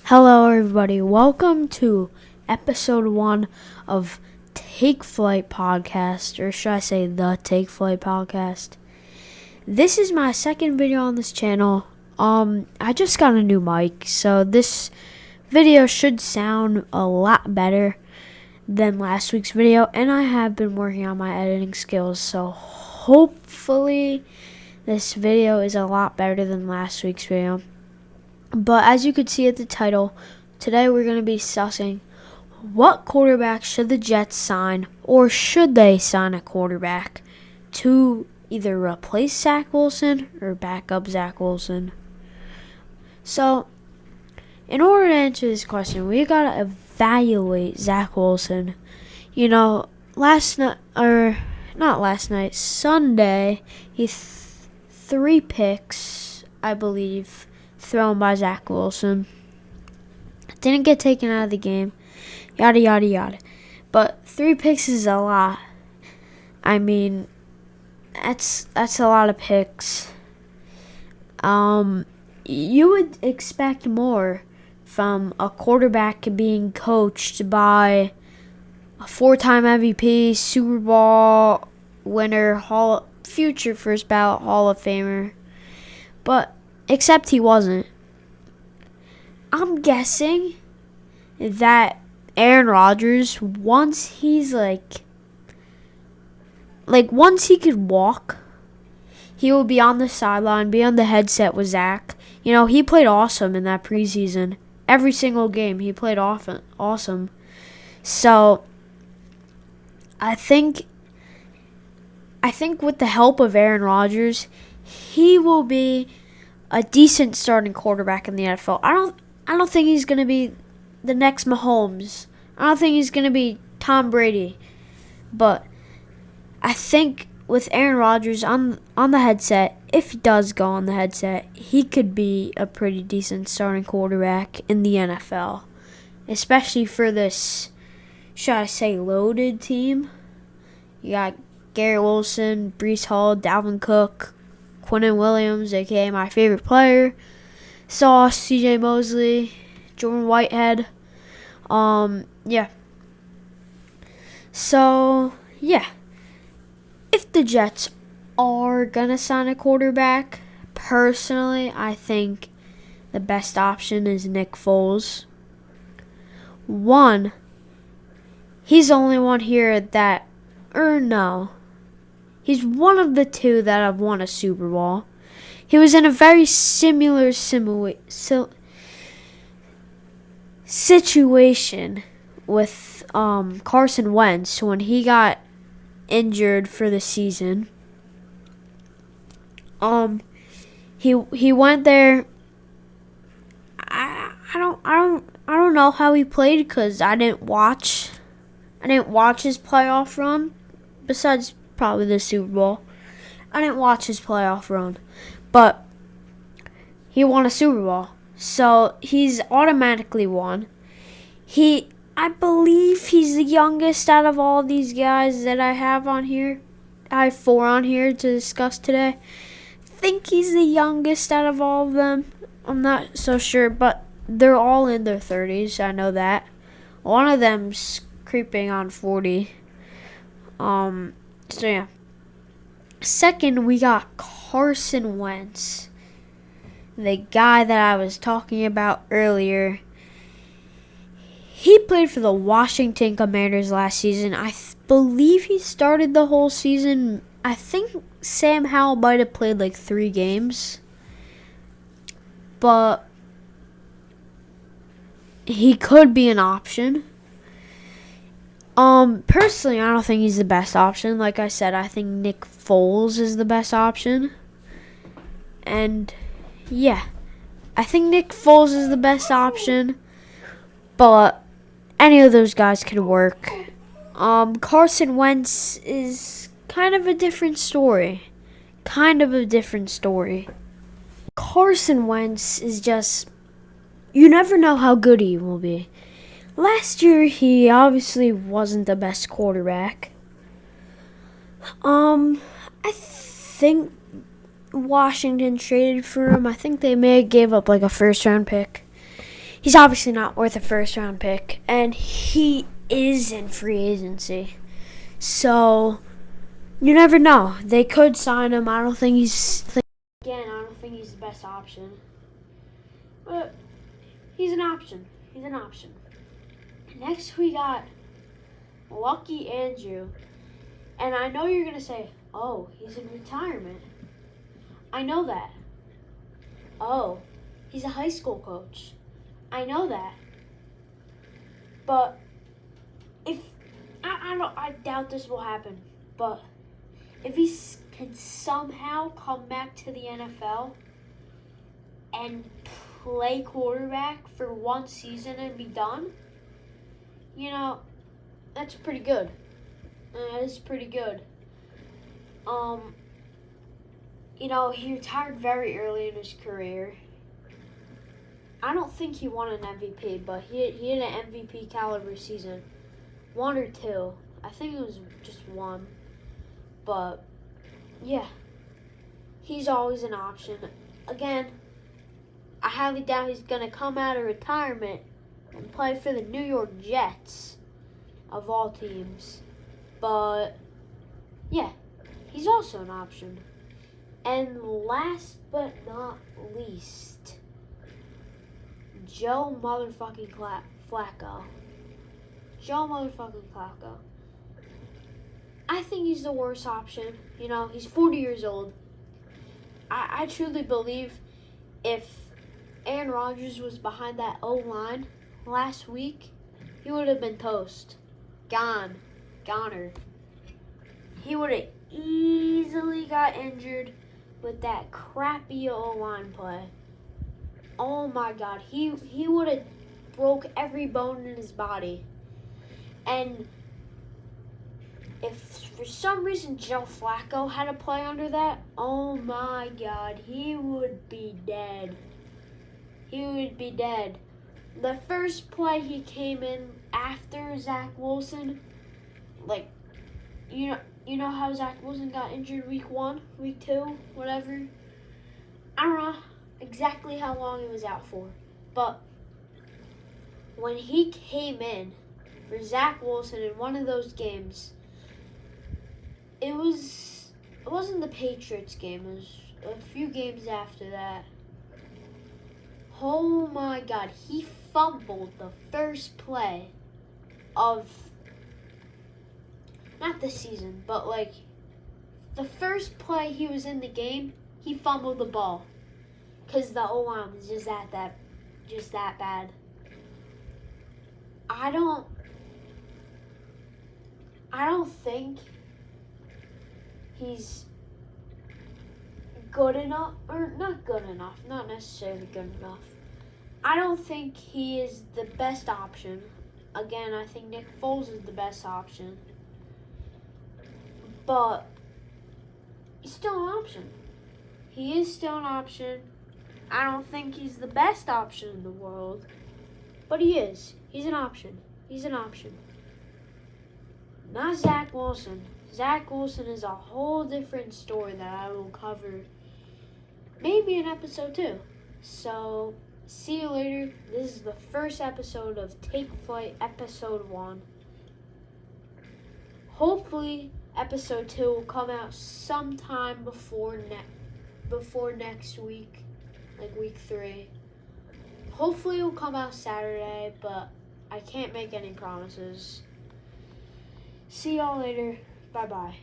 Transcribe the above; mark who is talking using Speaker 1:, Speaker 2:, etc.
Speaker 1: Hello, everybody. Welcome to episode 1 of Take Flight Podcast, or should I say the Take Flight Podcast. This is my second video on this channel. I just got a new mic, so this video should sound a lot better than last week's video, and I have been working on my editing skills, so hopefully this video is a lot better than last week's video. But as you could see at the title, today we're going to be discussing what quarterback should the Jets sign, or should they sign a quarterback to either replace Zach Wilson or back up Zach Wilson. So, in order to answer this question, we got to evaluate Zach Wilson. You know, Sunday, he 3 picks, I believe, thrown by Zach Wilson. Didn't get taken out of the game. Yada, yada, yada. But 3 picks is a lot. I mean, that's a lot of picks. You would expect more from a quarterback being coached by a 4-time MVP, Super Bowl winner, future first ballot Hall of Famer. But except he wasn't. I'm guessing that Aaron Rodgers, once he's once he could walk, he will be on the sideline, be on the headset with Zach. You know, he played awesome in that preseason. Every single game, he played awesome. So, I think with the help of Aaron Rodgers, he will be a decent starting quarterback in the NFL. I don't think he's going to be the next Mahomes. I don't think he's going to be Tom Brady. But I think with Aaron Rodgers on the headset, if he does go on the headset, he could be a pretty decent starting quarterback in the NFL. Especially for this, should I say, loaded team. You got Garrett Wilson, Breece Hall, Dalvin Cook, Quinnen Williams, a.k.a. my favorite player, Sauce, C.J. Mosley, Jordan Whitehead. Yeah. So, yeah. If the Jets are going to sign a quarterback, personally, I think the best option is Nick Foles. He's the only one here that, he's one of the 2 that have won a Super Bowl. He was in a very similar situation with Carson Wentz when he got injured for the season. He went there. I don't know how he played because I didn't watch his playoff run. Besides probably the Super Bowl, I didn't watch his playoff run, but he won a Super Bowl, so he's automatically won. I believe he's the youngest out of all these guys that I have on here. I have 4 on here to discuss today. I think he's the youngest out of all of them. I'm not so sure, but they're all in their 30s. I know that. One of them's creeping on 40. So yeah. Second, we got Carson Wentz, the guy that I was talking about earlier. He played for the Washington Commanders last season. I believe he started the whole season. I think Sam Howell might have played 3 games. But he could be an option. Personally, I don't think he's the best option. Like I said, I think Nick Foles is the best option. And, yeah. I think Nick Foles is the best option. But any of those guys could work. Carson Wentz is kind of a different story. Carson Wentz is just, you never know how good he will be. Last year, he obviously wasn't the best quarterback. I think Washington traded for him. I think they may have gave up a first-round pick. he's obviously not worth a first round pick, and he is in free agency. So you never know. They could sign him. I don't think he's the best option. But he's an option. Next we got Lucky Andrew. And I know you're going to say, oh, he's in retirement. I know that. Oh, he's a high school coach. I know that. But if I doubt this will happen. But if he can somehow come back to the NFL and play quarterback for one season and be done, that's pretty good. That is pretty good. He retired very early in his career. I don't think he won an MVP, but he had an MVP caliber season. 1 or 2. I think it was just 1. But, yeah. He's always an option. Again, I highly doubt he's going to come out of retirement and play for the New York Jets, of all teams. But, yeah, he's also an option. And last but not least, Joe motherfucking Flacco. I think he's the worst option. He's 40 years old. I truly believe if Aaron Rodgers was behind that O-line last week, he would have been toast. Goner. He would have easily got injured with that crappy O-line play. Oh my God, he would have broke every bone in his body. And if for some reason Joe Flacco had to play under that, oh my God, he would be dead. The first play he came in after Zach Wilson, you know how Zach Wilson got injured week 1, week 2, whatever? I don't know exactly how long he was out for. But when he came in for Zach Wilson in one of those games, it wasn't the Patriots game. It was a few games after that. Oh my God, he fumbled the first play of, not the season, but the first play he was in the game, he fumbled the ball. Because the O-line was just that bad. I don't think he's good enough, or not good enough, not necessarily good enough. I don't think he is the best option. Again, I think Nick Foles is the best option. But he's still an option. He is still an option. I don't think he's the best option in the world, but he is. He's an option. Not Zach Wilson. Zach Wilson is a whole different story that I will cover maybe in episode 2. So, see you later. This is the first episode of Take Flight, episode 1. Hopefully, episode 2 will come out sometime before next week, week 3. Hopefully, it will come out Saturday, but I can't make any promises. See y'all later. Bye-bye.